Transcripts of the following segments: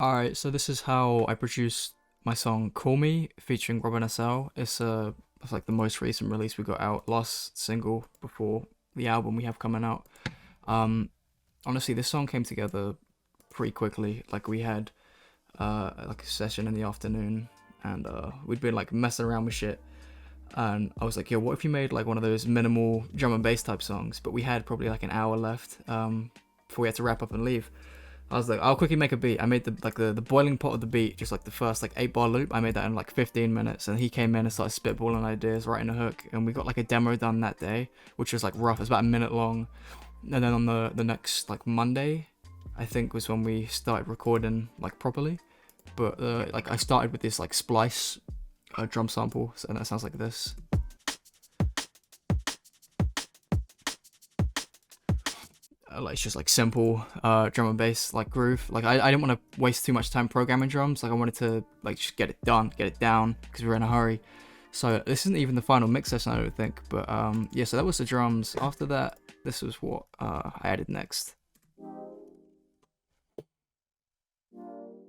Alright, so this is how I produced my song Call Me featuring RobinSL. It's like the most recent release we got out, last single before the album we have coming out. Um Honestly, this song came together pretty quickly. Like we had like a session in the afternoon and we'd been like messing around with shit, and I was like, yo, what if you made like one of those minimal drum and bass type songs? But we had probably like an hour left before we had to wrap up and leave. I was like, I'll quickly make a beat. I made the boiling pot of the beat, just like the first like 8 bar loop. I made that in like 15 minutes, and he came in and started spitballing ideas, writing a hook, and we got like a demo done that day, which was like rough. It was about a minute long, and then on the next like Monday, I think was when we started recording like properly. But like I started with this like splice drum sample, and that sounds like this. Like it's just like simple drum and bass like groove. Like I didn't want to waste too much time programming drums. Like I wanted to like just get it done, get it down, because we were in a hurry. So this isn't even the final mix session, I don't think. But yeah, so that was the drums. After that, this was what I added next.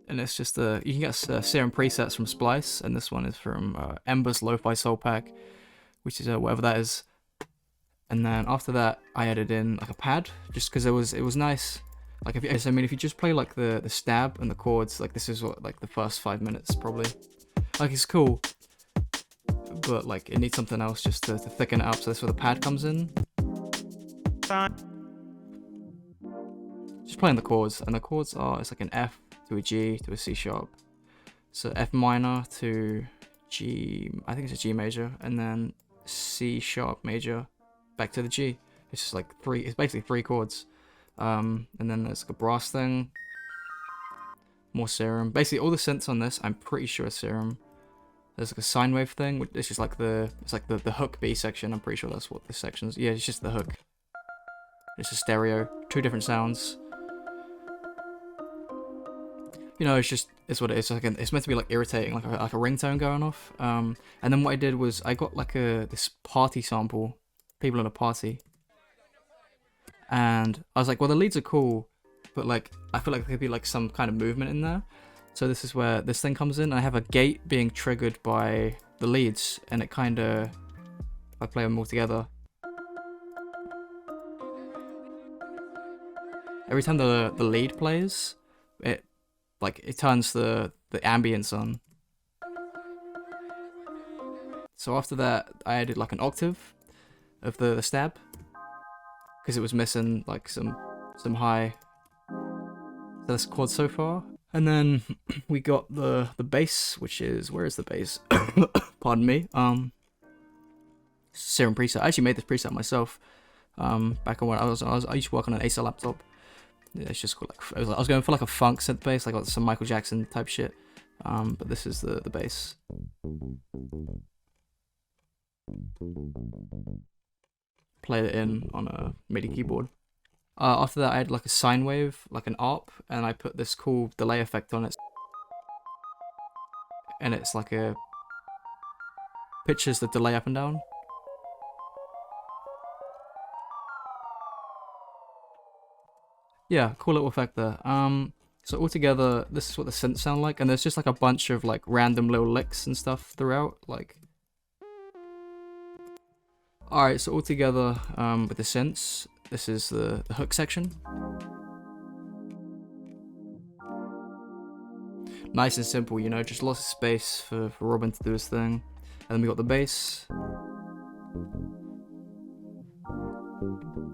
And it's just you can get Serum presets from Splice, and this one is from Ember's Lo-Fi Soul Pack, which is whatever that is. And then after that, I added in like a pad, just because it was nice. Like if you just play like the stab and the chords, like this is what like the first 5 minutes probably. Like it's cool, but like it needs something else just to thicken it up. So that's where the pad comes in. Just playing the chords, and the chords are it's like an F to a G to a C sharp. So F minor to G, I think it's a G major, and then C sharp major back to the G. It's just like it's basically 3 chords. And then there's like a brass thing, more Serum. Basically all the synths on this, I'm pretty sure is Serum. There's like a sine wave thing, which is just like the hook B section. I'm pretty sure that's what this section is. Yeah, it's just the hook. It's a stereo, 2 different sounds. You know, it's what it is. It's meant to be like irritating, like a ringtone going off. And then what I did was I got like this party sample, people in a party, and I was like, well, the leads are cool, but like I feel like there could be like some kind of movement in there. So this is where this thing comes in. I have a gate being triggered by the leads, and it kind of, if I play them all together, every time the lead plays, it turns the ambience on. So after that, I added like an octave of the stab, because it was missing like some high. So that's chord so far. And then we got the bass, which is, where is the bass? Pardon me. Serum preset. I actually made this preset myself. Back on when I used to work on an Acer laptop. Yeah, it's just called like I was going for like a funk synth bass, like some Michael Jackson type shit. But this is the bass. Played it in on a MIDI keyboard. After that, I had like a sine wave, like an ARP, and I put this cool delay effect on it. And it's like pitches the delay up and down. Yeah, cool little effect there. So altogether, this is what the synths sound like, and there's just like a bunch of like random little licks and stuff throughout, like. Alright, so altogether, with the synths, this is the hook section. Nice and simple, you know, just lots of space for Robin to do his thing. And then we got the bass.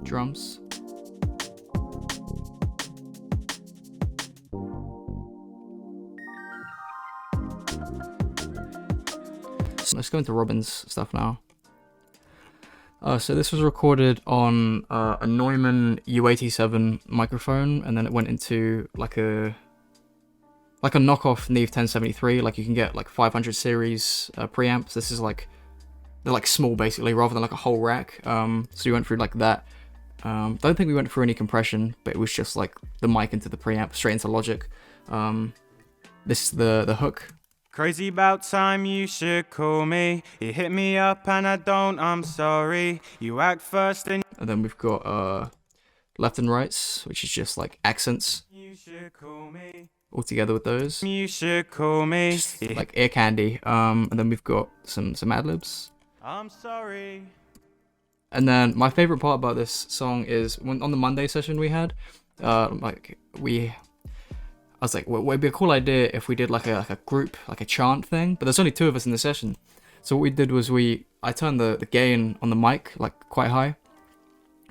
Drums. So let's go into Robin's stuff now. So this was recorded on a Neumann U87 microphone, and then it went into like a knockoff Neve 1073. Like you can get like 500 series preamps. This is like, they're like small basically, rather than like a whole rack. So we went through like that. Don't think we went through any compression, but it was just like the mic into the preamp, straight into Logic. This is the hook. Crazy about time, you should call me. You hit me up and I don't, I'm sorry. You act first and then we've got left and rights, which is just like accents. You should call me. all together with those. You should call me. Like ear candy. And then we've got some ad-libs. I'm sorry. And then my favorite part about this song is when on the Monday session we had, I was like, well, it'd be a cool idea if we did like a group, like a chant thing. But there's only 2 of us in the session, so what we did was I turned the gain on the mic like quite high.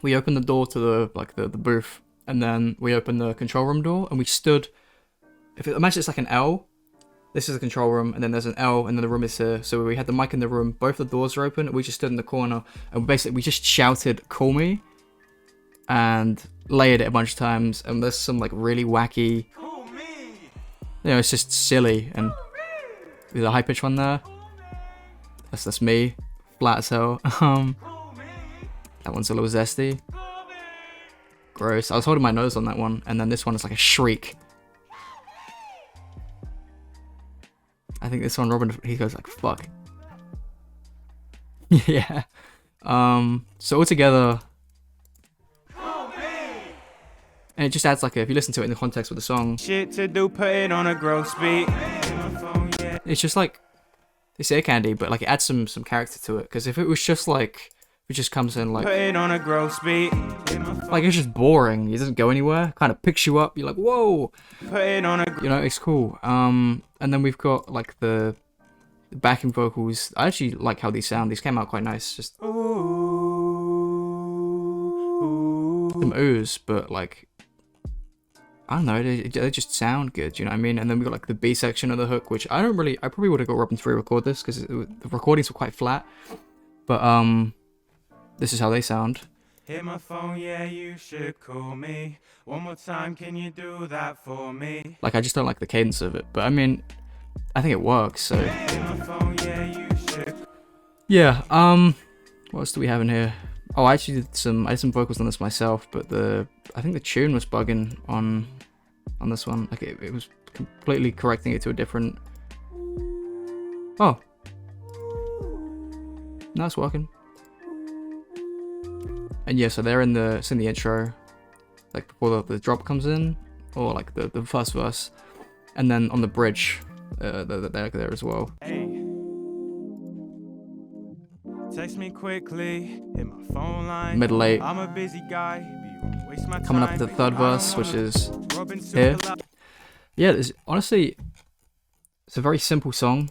We opened the door to the booth, and then we opened the control room door, and we stood. Imagine it's like an L. This is the control room, and then there's an L, and then the room is here. So we had the mic in the room, both the doors are open, and we just stood in the corner, and basically we just shouted, "Call me," and layered it a bunch of times, and there's some like really wacky, it's just silly, and there's a high pitch one there. That's me, flat as hell. That one's a little zesty. Gross. I was holding my nose on that one, and then this one is like a shriek. I think this one, Robin, he goes like, fuck. Yeah. So altogether, and it just adds like if you listen to it in the context with the song, Shit to do, put it on a growth speed. it's just like, it's ear candy, but like it adds some character to it. Because if it was just like, it just comes in like, Put it on a growth speed. like it's just boring. It doesn't go anywhere. Kind of picks you up. You're like, whoa. Put it on a. You know, it's cool. And then we've got like the backing vocals. I actually like how these sound. These came out quite nice. Just some oohs, but like, I don't know. They just sound good. You know what I mean? And then we got like the B section of the hook, which I probably would have got Robin to re-record this because the recordings were quite flat. But this is how they sound. Hit my phone, yeah, you should call me. One more time, can you do that for me? Like, I just don't like the cadence of it, but I mean, I think it works, so. Hit my phone, yeah, you should. Yeah, what else do we have in here? Oh, I actually did some vocals on this myself, but I think the tune was bugging on this one. Like, it was completely correcting it to a different. Oh. No, it's working. And yeah, so it's in the intro, like before the drop comes in, or like the first verse, and then on the bridge, they're there as well. Hey. Text me quickly, hit my phone line. Middle 8. I'm a busy guy, but you won't waste my time. Coming up to the third verse, which is here. Yeah, honestly, it's a very simple song.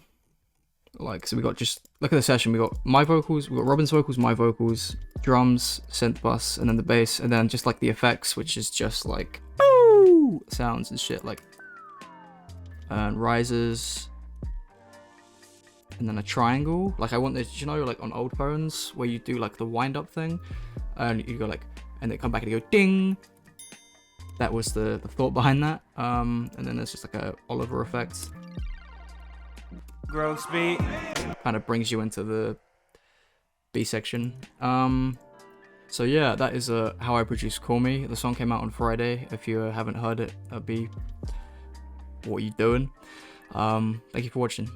Like, so we got just look at the session. We got my vocals, we got Robin's vocals, my vocals, drums, synth bus, and then the bass, and then just like the effects, which is just like boo sounds and shit, like and rises, and then a triangle. Like I want this, you know, like on old phones where you do like the wind up thing, and you go like, and they come back and you go ding. That was the thought behind that. And then there's just like a Oliver effect. Growth speed. Kind of brings you into the B section. So yeah, that is how I produced Call Me. The song came out on Friday. If you haven't heard it, that'd be what you doing. Thank you for watching.